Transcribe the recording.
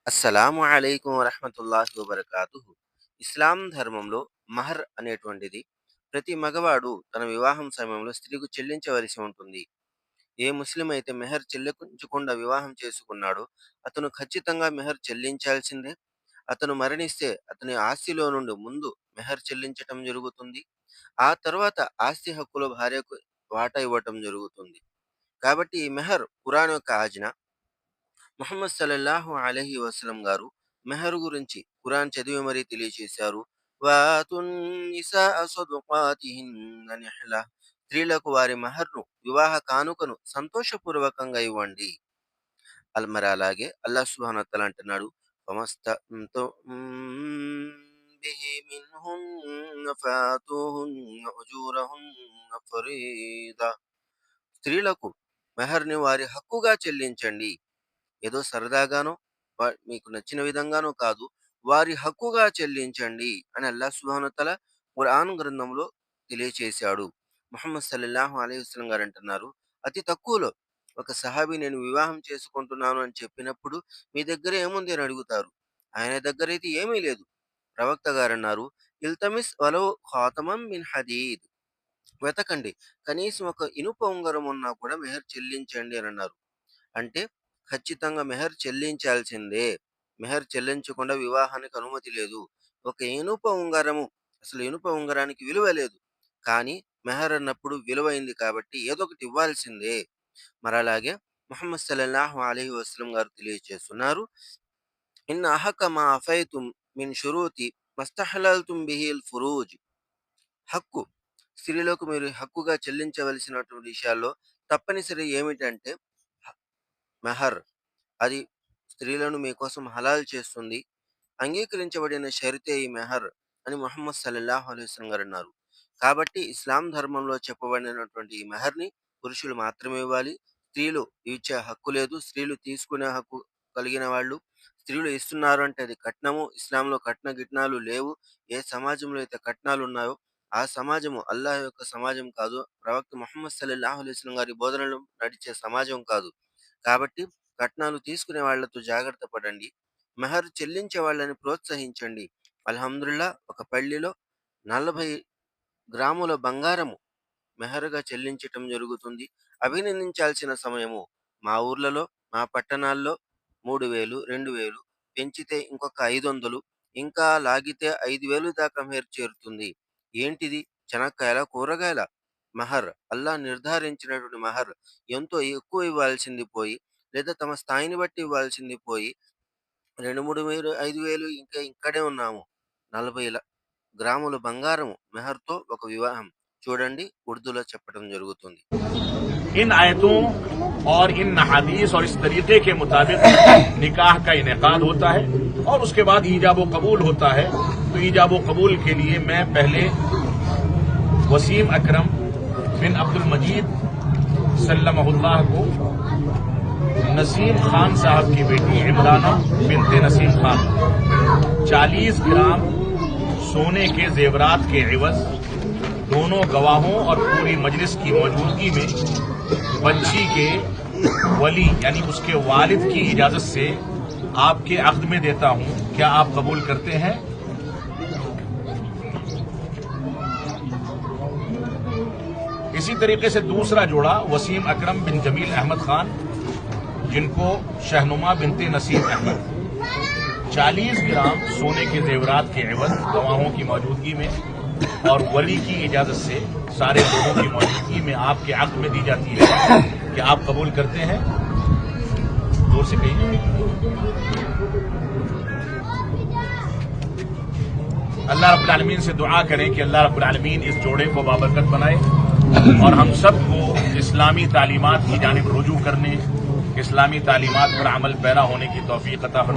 అస్సలాము అలైకుం వరహమతుల్లాహి వబర్కాతుహు. ఇస్లాం ధర్మంలో మహర్ అనేటువంటిది ప్రతి మగవాడు తన వివాహం సమయంలో స్త్రీకు చెల్లించవలసి ఉంటుంది. ఏ ముస్లిం అయితే మెహర్ చెల్లించకుండా వివాహం చేసుకున్నాడో అతను ఖచ్చితంగా మెహర్ చెల్లించాల్సిందే. అతను మరణిస్తే అతని ఆస్తిలో నుండి ముందు మెహర్ చెల్లించటం జరుగుతుంది. ఆ తర్వాత ఆస్తి హక్కులో భార్యకు వాటా ఇవ్వటం జరుగుతుంది. కాబట్టి ఈ మెహర్ ఖురాన్ యొక్క ఆజ్ఞ. ముహమ్మద్ సల్లల్లాహు అలైహి వసల్లం గారు మెహర్ గురించి ఖురాన్ చదివి మరీ తెలియచేశారు. వాతున్ నిసాఅ సదుకాతిహిన్న నిహ్లా. స్త్రీలకు వారి మహర్ను వివాహ కానుకను సంతోషపూర్వకంగా ఇవ్వండి. మరి అలాగే అల్లాహ్ సుబ్హానహు వ తఆలా అంటున్నాడు, ఫమస్తమ్తుం బిహి మిన్హున్న ఫాతుహున్న ఉజూరహున్న ఫరీదా. స్త్రీలకు మెహర్ని వారి హక్కుగా చెల్లించండి. ఏదో సరదాగానో మీకు నచ్చిన విధంగానో కాదు, వారి హక్కుగా చెల్లించండి అని అల్లాహ్ సుబ్హానహు వ తఆలా ఖురాన్ గ్రంథంలో తెలియచేశాడు. ముహమ్మద్ సల్లల్లాహు అలైహి వసల్లం గారు అంటున్నారు, అతి తక్కువలో ఒక సహాబీ నేను వివాహం చేసుకుంటున్నాను అని చెప్పినప్పుడు మీ దగ్గర ఏముంది అని అడుగుతారు. ఆయన దగ్గర అయితే ఏమీ లేదు. ప్రవక్త గారు అన్నారు, ఇల్తమిస్ వలౌ ఖాతమం మిన్ హదీద్. వెతకండి, కనీసం ఒక ఇనుప ఉంగరం ఉన్నా కూడా మెహర్ చెల్లించండి అని అన్నారు. అంటే ఖచ్చితంగా మెహర్ చెల్లించాల్సిందే. మెహర్ చెల్లించకుండా వివాహానికి అనుమతి లేదు. ఒక ఇనుప ఉంగరము, అసలు ఇనుప ఉంగరానికి విలువ లేదు. కానీ మెహర్ అన్నప్పుడు విలువైంది కాబట్టి ఏదో ఒకటి ఇవ్వాల్సిందే. మరి అలాగే ముహమ్మద్ సల్లల్లాహు అలైహి వసల్లం గారు తెలియజేస్తున్నారు, ఇన్న అహక మా అఫైతుం మిన్ షురూతి మస్తహలల్తుం బిహిల్ ఫురూజ్. హక్కు, స్త్రీలకు మీరు హక్కుగా చెల్లించవలసినటువంటి విషయాల్లో తప్పనిసరి ఏమిటంటే మెహర్. అది స్త్రీలను మీకోసం హలాల్ చేస్తుంది. అంగీకరించబడిన షరతే ఈ మెహర్ అని ముహమ్మద్ సల్లల్లాహు అలైహి వసల్లం గారు అన్నారు. కాబట్టి ఇస్లాం ధర్మంలో చెప్పబడినటువంటి ఈ మెహర్ని పురుషులు మాత్రమే ఇవ్వాలి. స్త్రీలు ఇచ్చే హక్కు లేదు. స్త్రీలు తీసుకునే హక్కు కలిగిన వాళ్ళు. స్త్రీలు ఇస్తున్నారు అంటే అది కట్నము. ఇస్లాంలో కట్న గిట్నాలు లేవు. ఏ సమాజంలో అయితే కట్నాలు ఉన్నాయో ఆ సమాజము అల్లాహ్ యొక్క సమాజం కాదు. ప్రవక్త ముహమ్మద్ సల్లల్లాహు అలైహి వసల్లం గారి బోధనలు నడిచే సమాజం కాదు. కాబట్టి కట్నాలు తీసుకునే వాళ్లతో జాగ్రత్త పడండి. మెహర్ చెల్లించే వాళ్ళని ప్రోత్సహించండి. అల్హమ్దుల్లా ఒక పెళ్లిలో 40 గ్రాముల బంగారము మెహర్‌గా చెల్లించటం జరుగుతుంది. అభినందించాల్సిన సమయము మా ఊర్లలో, మా పట్టణాల్లో 3000, 2000, పెంచితే ఇంకొక 500, ఇంకా లాగితే 5000 దాకా మెహర్ చేరుతుంది. ఏంటిది? చెనక్కాయల, కూరగాయల మహర్. అల్లాహ్ నిర్ధారించినటువంటి మహర్ ఎంతో ఎక్కువ ఇవ్వాల్సింది పోయి, లేదా తమ స్థాయిని బట్టి ఇవ్వాల్సింది పోయి 2, 3,000, 5,000 ఇంకా ఇక్కడే ఉన్నాము. 40 గ్రాముల బంగారము మెహర్‌తో ఒక వివాహం. చూడండి, ఉర్దూలో చెప్పడం జరుగుతుంది. इन आयतों और इन हदीस और इस तरीके के मुताबिक निकाह का इनेकाद होता है और उसके बाद ईजाब कबूल होता है। तो ईजाब कबूल के लिए मैं पहले वसीम अकरम बिन अब्दुल मजीद सल्लमहुल्लाह को नसीम खान साहब की बेटी इमराना बिनते नसीम खान 40 ग्राम सोने के जेवरात के एवज दोनों गवाहों और पूरी मजलिस की मौजूदगी में बच्ची के वली यानी उसके वालिद की इजाजत से आपके अख्द में देता हूं। क्या आप कबूल करते हैं? इसी तरीके से दूसरा जोड़ा वसीम अकरम बिन जमील अहमद खान, जिनको शहनुमा बिनते नसीम अहमद 40 ग्राम सोने के जेवरात के एवज गवाहों की मौजूदगी में और वली की इजाजत से सारे लोगों की मौजूदगी में आपके हक में दी जाती है। क्या आप कबूल करते हैं? जोर से कहिए। अल्लाह रब्बुल आलमीन से दुआ करें कि अल्लाह रब्बुल आलमीन इस जोड़े को बाबरकत बनाए और हम सबको इस्लामी तालीमात की जानिब रुजू करने, इस्लामी तालीमात पर अमल पैरा होने की तौफीक अता फरमाए।